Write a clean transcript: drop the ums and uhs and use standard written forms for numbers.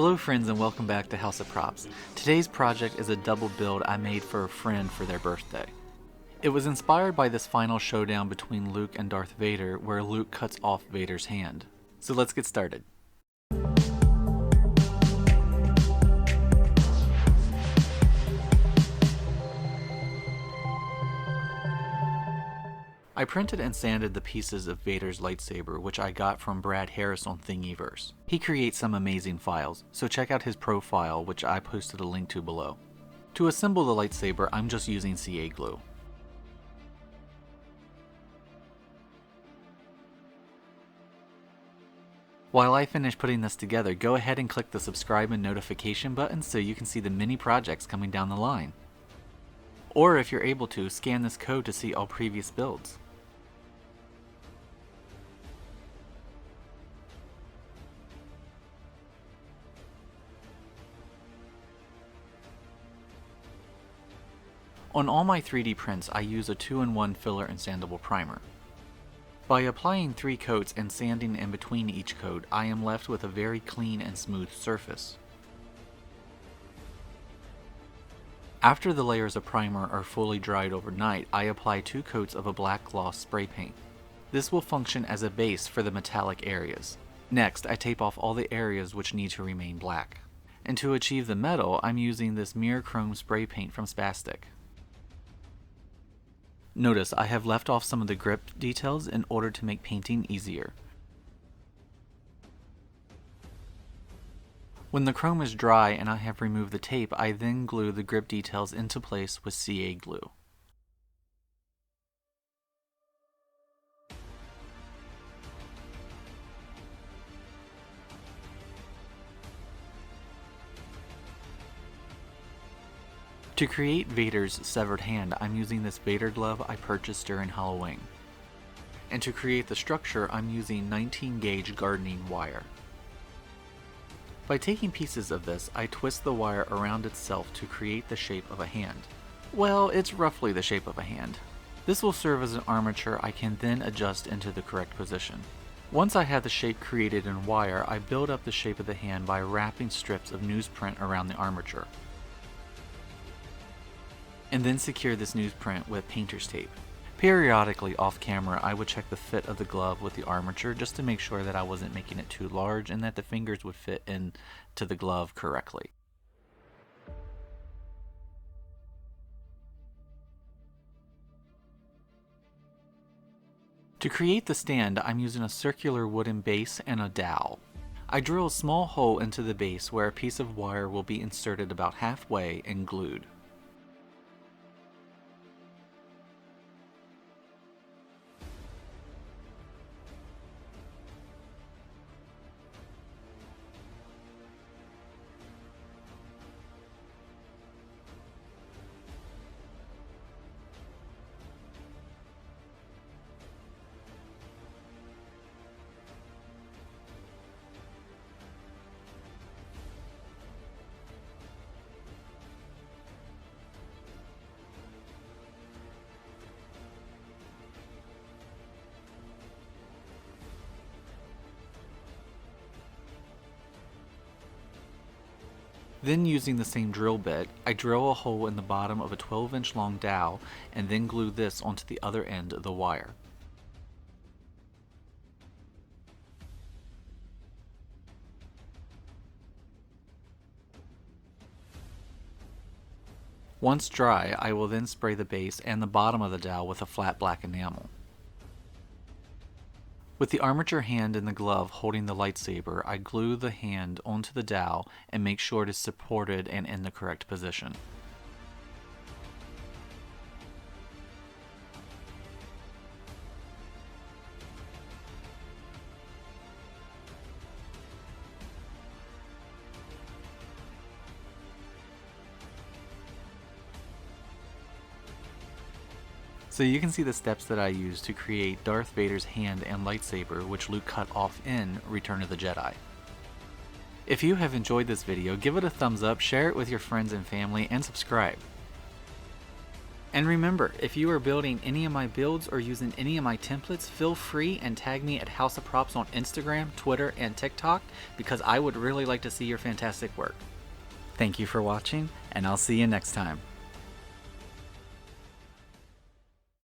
Hello friends and welcome back to House of Props. Today's project is a double build I made for a friend for their birthday. It was inspired by this final showdown between Luke and Darth Vader where Luke cuts off Vader's hand. So let's get started. I printed and sanded the pieces of Vader's lightsaber, which I got from Brad Harris on Thingiverse. He creates some amazing files, so check out his profile, which I posted a link to below. To assemble the lightsaber, I'm just using CA glue. While I finish putting this together, go ahead and click the subscribe and notification button so you can see the many projects coming down the line. Or if you're able to, scan this code to see all previous builds. On all my 3D prints, I use a 2-in-1 filler and sandable primer. By applying 3 coats and sanding in between each coat, I am left with a very clean and smooth surface. After the layers of primer are fully dried overnight, I apply 2 coats of a black gloss spray paint. This will function as a base for the metallic areas. Next, I tape off all the areas which need to remain black. And to achieve the metal, I'm using this mirror chrome spray paint from Spastic. Notice I have left off some of the grip details in order to make painting easier. When the chrome is dry and I have removed the tape, I then glue the grip details into place with CA glue. To create Vader's severed hand, I'm using this Vader glove I purchased during Halloween. And to create the structure, I'm using 19 gauge gardening wire. By taking pieces of this, I twist the wire around itself to create the shape of a hand. Well, it's roughly the shape of a hand. This will serve as an armature I can then adjust into the correct position. Once I have the shape created in wire, I build up the shape of the hand by wrapping strips of newsprint around the armature. And then secure this newsprint with painter's tape. Periodically off camera, I would check the fit of the glove with the armature just to make sure that I wasn't making it too large and that the fingers would fit into the glove correctly. To create the stand, I'm using a circular wooden base and a dowel. I drill a small hole into the base where a piece of wire will be inserted about halfway and glued. Then using the same drill bit, I drill a hole in the bottom of a 12-inch long dowel and then glue this onto the other end of the wire. Once dry, I will then spray the base and the bottom of the dowel with a flat black enamel. With the armature hand in the glove holding the lightsaber, I glue the hand onto the dowel and make sure it is supported and in the correct position. So you can see the steps that I used to create Darth Vader's hand and lightsaber, which Luke cut off in Return of the Jedi. If you have enjoyed this video, give it a thumbs up, share it with your friends and family, and subscribe. And remember, if you are building any of my builds or using any of my templates, feel free and tag me at House of Props on Instagram, Twitter, and TikTok, because I would really like to see your fantastic work. Thank you for watching, and I'll see you next time.